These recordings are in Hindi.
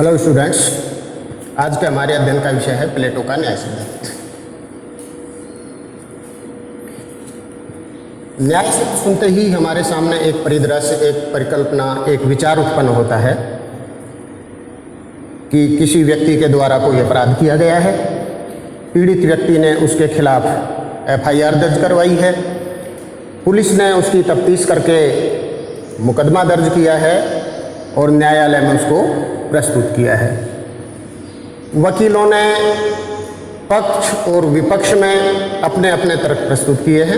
हेलो स्टूडेंट्स, आज के हमारे अध्ययन का विषय है प्लेटो का न्याय सिद्धांत। न्याय शब्द सुनते ही हमारे सामने एक परिदृश्य, एक परिकल्पना, एक विचार उत्पन्न होता है कि किसी व्यक्ति के द्वारा कोई अपराध किया गया है, पीड़ित व्यक्ति ने उसके खिलाफ FIR दर्ज करवाई है, पुलिस ने उसकी तफ्तीश करके मुकदमा दर्ज किया है और न्यायालय में उसको प्रस्तुत किया है। वकीलों ने पक्ष और विपक्ष में अपने अपने तर्क प्रस्तुत किए हैं।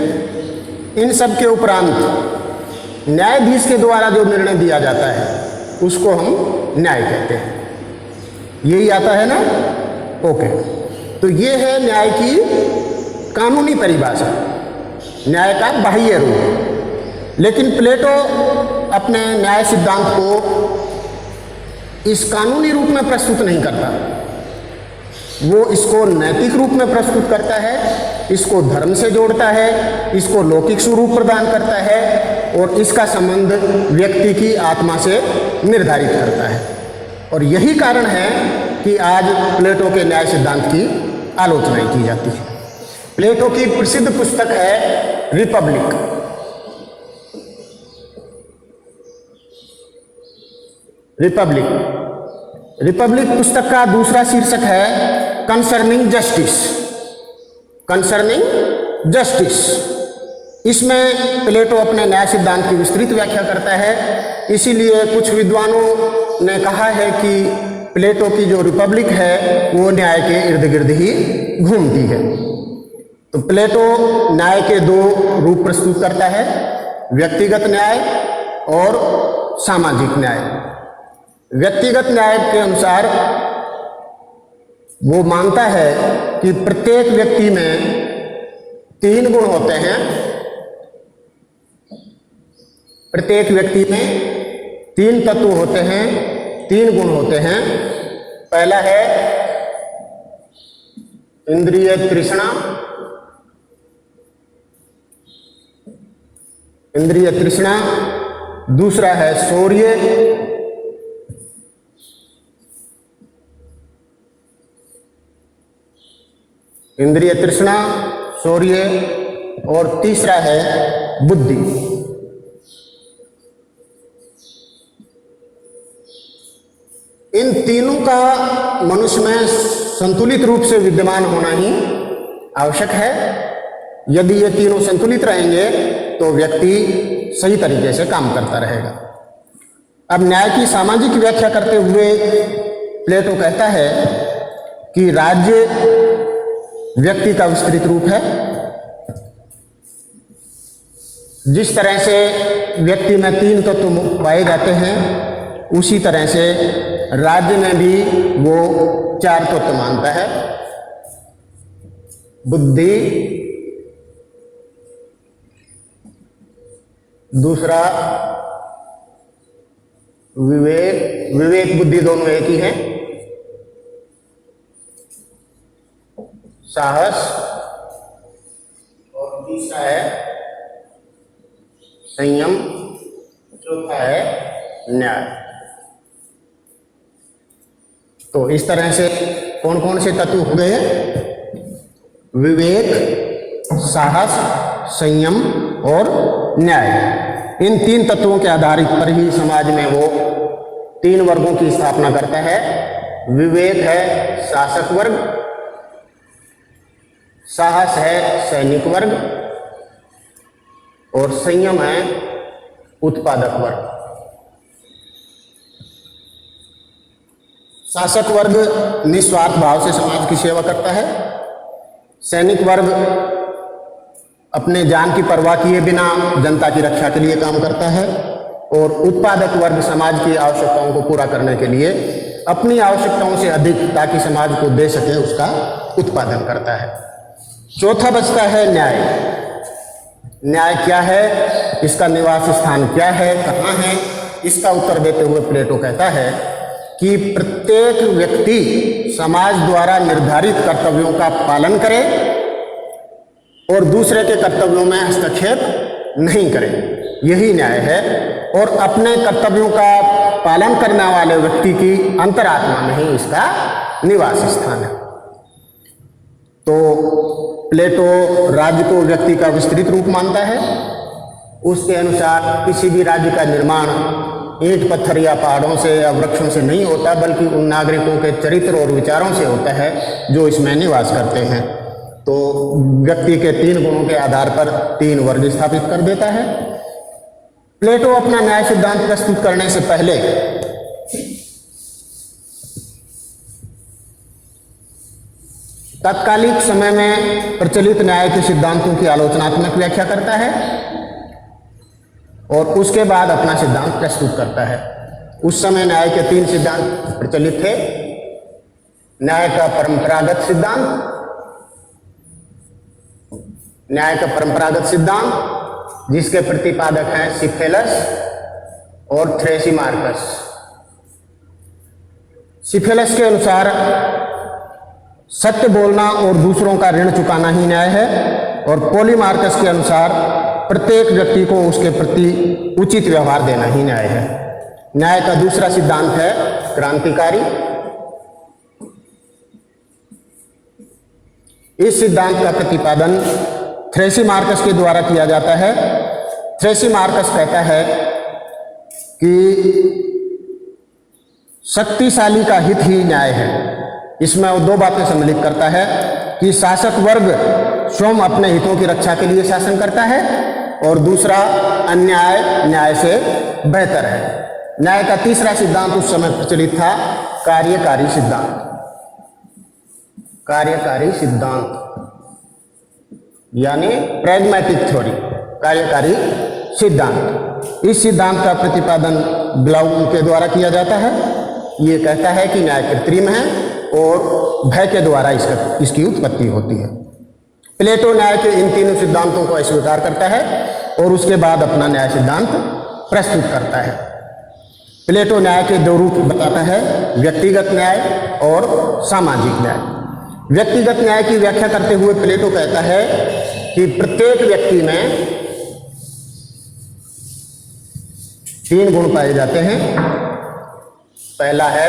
इन सब के उपरांत न्यायाधीश के द्वारा जो निर्णय दिया जाता है उसको हम न्याय कहते हैं। यही आता है ना? ओके, तो ये है न्याय की कानूनी परिभाषा, न्याय का बाह्य रूप। लेकिन प्लेटो अपने न्याय सिद्धांत को इस कानूनी रूप में प्रस्तुत नहीं करता, वो इसको नैतिक रूप में प्रस्तुत करता है, इसको धर्म से जोड़ता है, इसको लौकिक स्वरूप प्रदान करता है और इसका संबंध व्यक्ति की आत्मा से निर्धारित करता है। और यही कारण है कि आज प्लेटो के न्याय सिद्धांत की आलोचना की जाती है। प्लेटो की प्रसिद्ध पुस्तक है रिपब्लिक। रिपब्लिक पुस्तक का दूसरा शीर्षक है कंसर्निंग जस्टिस। कंसर्निंग जस्टिस, इसमें प्लेटो अपने न्याय सिद्धांत की विस्तृत व्याख्या करता है। इसीलिए कुछ विद्वानों ने कहा है कि प्लेटो की जो रिपब्लिक है वो न्याय के इर्द गिर्द ही घूमती है। तो प्लेटो न्याय के दो रूप प्रस्तुत करता है, व्यक्तिगत न्याय और सामाजिक न्याय। व्यक्तिगत न्याय के अनुसार वो मानता है कि प्रत्येक व्यक्ति में तीन गुण होते हैं। प्रत्येक व्यक्ति में तीन तत्व होते हैं, तीन गुण होते हैं। पहला है इंद्रिय तृष्णा, इंद्रिय तृष्णा। दूसरा है शौर्य, इंद्रिय तृष्णा, शौर्य, और तीसरा है बुद्धि। इन तीनों का मनुष्य में संतुलित रूप से विद्यमान होना ही आवश्यक है। यदि ये तीनों संतुलित रहेंगे तो व्यक्ति सही तरीके से काम करता रहेगा। अब न्याय की सामाजिक व्याख्या करते हुए प्लेटो कहता है कि राज्य व्यक्ति का विस्तृत रूप है। जिस तरह से व्यक्ति में तीन तत्व पाए जाते हैं उसी तरह से राज्य में भी वो चार तत्व मानता है, बुद्धि, दूसरा विवेक, विवेक बुद्धि दोनों एक ही हैं, साहस, और तीसरा है संयम, चौथा है न्याय। तो इस तरह से कौन कौन से तत्व हो गए? विवेक, साहस, संयम और न्याय। इन तीन तत्वों के आधारित पर ही समाज में वो तीन वर्गों की स्थापना करता है। विवेक है शासक वर्ग, साहस है सैनिक वर्ग और संयम है उत्पादक वर्ग। शासक वर्ग निस्वार्थ भाव से समाज की सेवा करता है, सैनिक वर्ग अपने जान की परवाह किए बिना जनता की रक्षा के लिए काम करता है, और उत्पादक वर्ग समाज की आवश्यकताओं को पूरा करने के लिए अपनी आवश्यकताओं से अधिक ताकि समाज को दे सके उसका उत्पादन करता है। चौथा बचता है न्याय। न्याय क्या है, इसका निवास स्थान क्या है, कहाँ है? इसका उत्तर देते हुए प्लेटो कहता है कि प्रत्येक व्यक्ति समाज द्वारा निर्धारित कर्तव्यों का पालन करे और दूसरे के कर्तव्यों में हस्तक्षेप नहीं करे। यही न्याय है और अपने कर्तव्यों का पालन करने वाले व्यक्ति की अंतरात्मा में ही इसका निवास स्थान है। तो प्लेटो राज्य को व्यक्ति का विस्तृत रूप मानता है। उसके अनुसार किसी भी राज्य का निर्माण ईंट पत्थर या पहाड़ों से या वृक्षों से नहीं होता, बल्कि उन नागरिकों के चरित्र और विचारों से होता है जो इसमें निवास करते हैं। तो व्यक्ति के 3 गुणों के आधार पर 3 वर्ग स्थापित कर देता है। प्लेटो अपना न्याय सिद्धांत प्रस्तुत करने से पहले तत्कालिक समय में प्रचलित न्याय के सिद्धांतों की आलोचनात्मक व्याख्या करता है और उसके बाद अपना सिद्धांत प्रस्तुत करता है। उस समय न्याय के 3 सिद्धांत प्रचलित थे। न्याय का परंपरागत सिद्धांत, न्याय का परंपरागत सिद्धांत जिसके प्रतिपादक हैं सिफेलस और थ्रेसिमार्कस। सिफेलस के अनुसार सत्य बोलना और दूसरों का ऋण चुकाना ही न्याय है और पॉलीमार्कस के अनुसार प्रत्येक व्यक्ति को उसके प्रति उचित व्यवहार देना ही न्याय है। न्याय का दूसरा सिद्धांत है क्रांतिकारी। इस सिद्धांत का प्रतिपादन थ्रेसिमार्कस के द्वारा किया जाता है। थ्रेसिमार्कस कहता है कि शक्तिशाली का हित ही न्याय है। इसमें वो 2 बातें सम्मिलित करता है कि शासक वर्ग स्वयं अपने हितों की रक्षा के लिए शासन करता है और दूसरा अन्याय न्याय से बेहतर है। न्याय का तीसरा सिद्धांत उस समय प्रचलित था कार्यकारी सिद्धांत। कार्यकारी सिद्धांत यानी प्रैग्मैटिक थ्योरी, कार्यकारी सिद्धांत। इस सिद्धांत का प्रतिपादन ब्लाउ के द्वारा किया जाता है। ये कहता है कि न्याय कृत्रिम है और भय के द्वारा इसकी उत्पत्ति होती है। प्लेटो न्याय के इन 3 सिद्धांतों को अस्वीकार करता है और उसके बाद अपना न्याय सिद्धांत प्रस्तुत करता है। प्लेटो न्याय के 2 रूप बताता है, व्यक्तिगत न्याय और सामाजिक न्याय। व्यक्तिगत न्याय की व्याख्या करते हुए प्लेटो कहता है कि प्रत्येक व्यक्ति में 3 गुण पाए जाते हैं। पहला है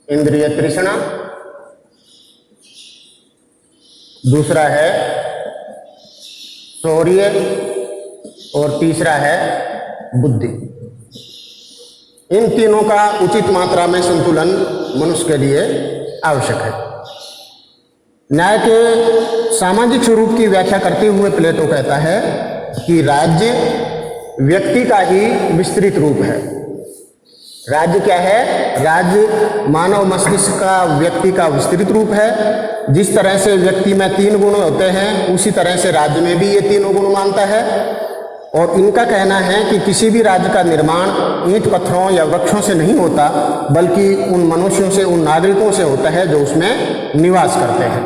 इंद्रिय तृष्णा, दूसरा है शौर्य और तीसरा है बुद्धि। इन तीनों का उचित मात्रा में संतुलन मनुष्य के लिए आवश्यक है। न्याय के सामाजिक स्वरूप की व्याख्या करते हुए प्लेटो कहता है कि राज्य व्यक्ति का ही विस्तृत रूप है। राज्य क्या है? राज्य मानव मस्तिष्क का व्यक्ति का विस्तृत रूप है। जिस तरह से व्यक्ति में 3 गुण होते हैं, उसी तरह से राज्य में भी ये 3 गुण मानता है। और इनका कहना है कि किसी भी राज्य का निर्माण ईंट पत्थरों या वृक्षों से नहीं होता, बल्कि उन मनुष्यों से, उन नागरिकों से होता है जो उसमें निवास करते हैं।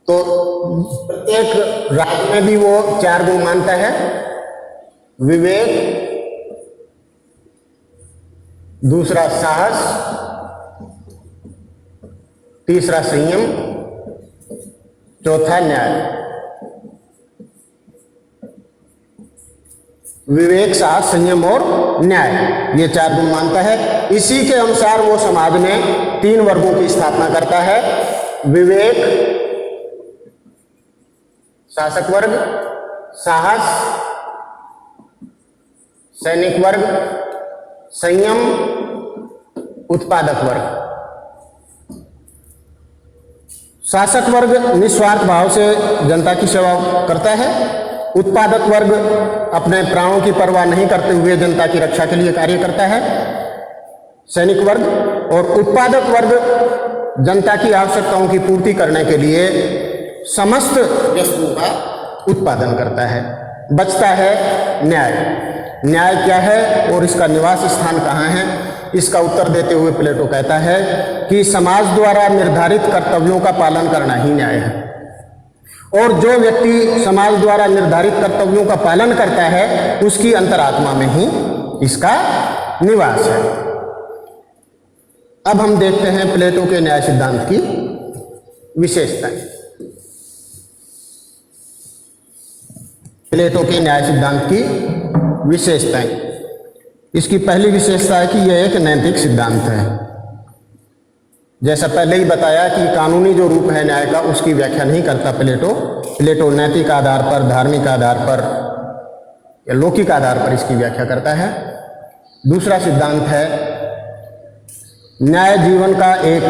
तो प्रत्येक राज्य में भी वो 4 गुण मानता है। विवेक, दूसरा साहस, तीसरा संयम, चौथा न्याय। विवेक, साहस, संयम और न्याय, ये 4 गुण मानता है। इसी के अनुसार वो समाज में 3 वर्गों की स्थापना करता है। विवेक शासक वर्ग, साहस सैनिक वर्ग, संयम उत्पादक वर्ग। शासक वर्ग निस्वार्थ भाव से जनता की सेवा करता है। उत्पादक वर्ग अपने प्राणों की परवाह नहीं करते हुए जनता की रक्षा के लिए कार्य करता है। सैनिक वर्ग और उत्पादक वर्ग जनता की आवश्यकताओं की पूर्ति करने के लिए समस्त वस्तुओं का उत्पादन करता है। बचता है न्याय। न्याय क्या है और इसका निवास स्थान कहाँ है? इसका उत्तर देते हुए प्लेटो कहता है कि समाज द्वारा निर्धारित कर्तव्यों का पालन करना ही न्याय है। और जो व्यक्ति समाज द्वारा निर्धारित कर्तव्यों का पालन करता है, उसकी अंतरात्मा में ही इसका निवास है। अब हम देखते हैं प्लेटो के न्याय सिद्धांत की विशेषताएं। प्लेटो के न्याय सिद्धांत की विशेषताएं। इसकी पहली विशेषता है कि यह एक नैतिक सिद्धांत है। जैसा पहले ही बताया कि कानूनी जो रूप है न्याय का उसकी व्याख्या नहीं करता प्लेटो नैतिक आधार पर, धार्मिक आधार पर या लौकिक आधार पर इसकी व्याख्या करता है। दूसरा सिद्धांत है न्याय जीवन का एक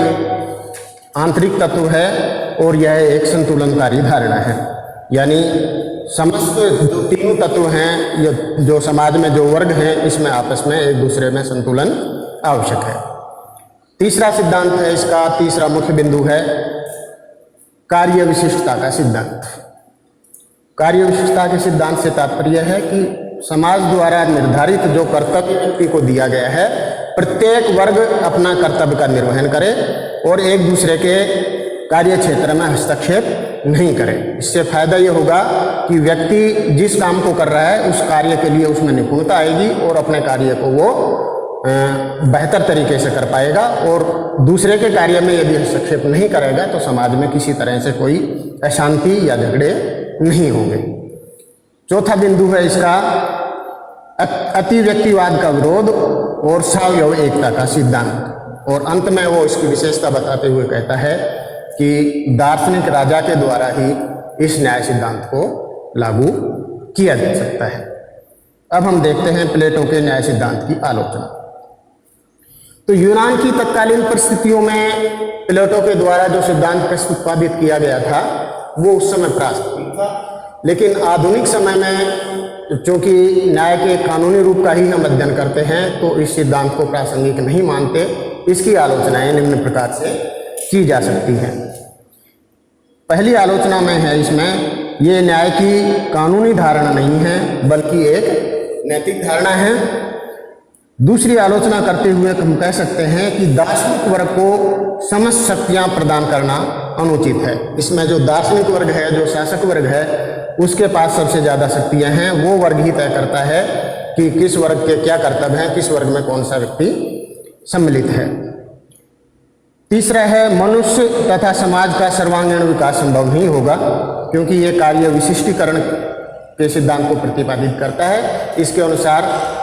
आंतरिक तत्व है और यह एक संतुलनकारी धारणा है, यानी समस्त जो तीनों तत्व हैं, जो समाज में जो वर्ग हैं, इसमें आपस में एक दूसरे में संतुलन आवश्यक है। तीसरा सिद्धांत है इसका, तीसरा मुख्य बिंदु है कार्य विशिष्टता का सिद्धांत। कार्य विशिष्टता के सिद्धांत से तात्पर्य है कि समाज द्वारा निर्धारित जो कर्तव्य व्यक्ति को दिया गया है, प्रत्येक वर्ग अपना कर्तव्य का निर्वहन करे और एक दूसरे के कार्य क्षेत्र में हस्तक्षेप नहीं करे। इससे फायदा ये होगा कि व्यक्ति जिस काम को कर रहा है उस कार्य के लिए उसमें निपुणता आएगी और अपने कार्य को वो बेहतर तरीके से कर पाएगा, और दूसरे के कार्य में यदि हस्तक्षेप नहीं करेगा तो समाज में किसी तरह से कोई अशांति या झगड़े नहीं होंगे। चौथा बिंदु है इसका अति व्यक्तिवाद का विरोध और सावयव एकता का सिद्धांत। और अंत में वो इसकी विशेषता बताते हुए कहता है कि दार्शनिक राजा के द्वारा ही इस न्याय सिद्धांत को लागू किया जा सकता है। अब हम देखते हैं प्लेटो के न्याय सिद्धांत की आलोचना। तो यूनान की तत्कालीन परिस्थितियों में प्लेटो के द्वारा जो सिद्धांत प्रस्तुत किया गया था वो उस समय प्रासंगिक था, लेकिन आधुनिक समय में चूंकि न्याय के कानूनी रूप का ही हम अध्ययन करते हैं तो इस सिद्धांत को प्रासंगिक नहीं मानते। इसकी आलोचनाएं निम्न प्रकार से की जा सकती हैं। पहली आलोचना में है इसमें ये न्याय की कानूनी धारणा नहीं है बल्कि एक नैतिक धारणा है। दूसरी आलोचना करते हुए हम कह सकते हैं कि दार्शनिक वर्ग को समस्त शक्तियां प्रदान करना अनुचित है। इसमें जो दार्शनिक वर्ग है, जो शासक वर्ग है, उसके पास सबसे ज़्यादा शक्तियां हैं। वो वर्ग ही तय करता है कि किस वर्ग के क्या कर्तव्य हैं, किस वर्ग में कौन सा व्यक्ति सम्मिलित है। तीसरा है मनुष्य तथा समाज का सर्वांगीण विकास संभव नहीं होगा, क्योंकि ये कार्य विशिष्टीकरण के सिद्धांत को प्रतिपादित करता है। इसके अनुसार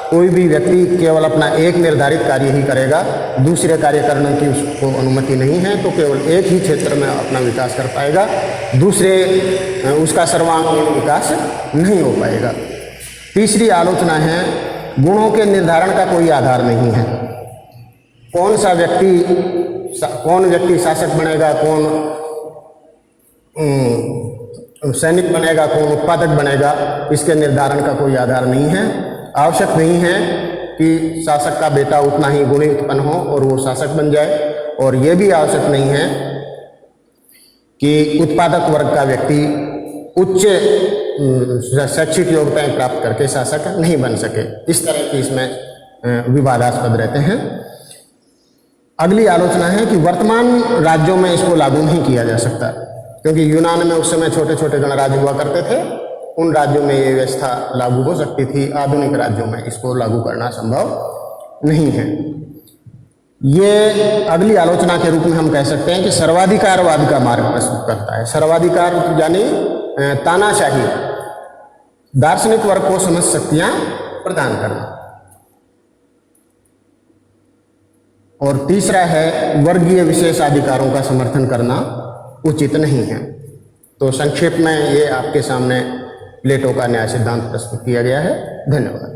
कोई भी व्यक्ति केवल अपना एक निर्धारित कार्य ही करेगा, दूसरे कार्य करने की उसको अनुमति नहीं है, तो केवल एक ही क्षेत्र में अपना विकास कर पाएगा, दूसरे उसका सर्वांगीण विकास नहीं हो पाएगा। तीसरी आलोचना है गुणों के निर्धारण का कोई आधार नहीं है। कौन व्यक्ति शासक बनेगा, कौन सैनिक बनेगा, कौन उत्पादक बनेगा, इसके निर्धारण का कोई आधार नहीं है। आवश्यक नहीं है कि शासक का बेटा उतना ही गुणी उत्पन्न हो और वो शासक बन जाए, और ये भी आवश्यक नहीं है कि उत्पादक वर्ग का व्यक्ति उच्च शैक्षिक योग्यताएं प्राप्त करके शासक नहीं बन सके। इस तरह की इसमें विवादास्पद रहते हैं। अगली आलोचना है कि वर्तमान राज्यों में इसको लागू नहीं किया जा सकता, क्योंकि यूनान में उस समय छोटे छोटे गणराज्य हुआ करते थे, उन राज्यों में ये व्यवस्था लागू हो सकती थी। आधुनिक राज्यों में इसको लागू करना संभव नहीं है। ये अगली आलोचना के रूप में हम कह सकते हैं कि सर्वाधिकारवाद का मार्ग प्रस्तुत करता है। सर्वाधिकार यानी तानाशाही, दार्शनिक वर्ग को समस्त शक्तियां प्रदान करना। और तीसरा है वर्गीय विशेषाधिकारों का समर्थन करना उचित नहीं है। तो संक्षेप में ये आपके सामने प्लेटो का न्याय सिद्धांत प्रस्तुत किया गया है। धन्यवाद।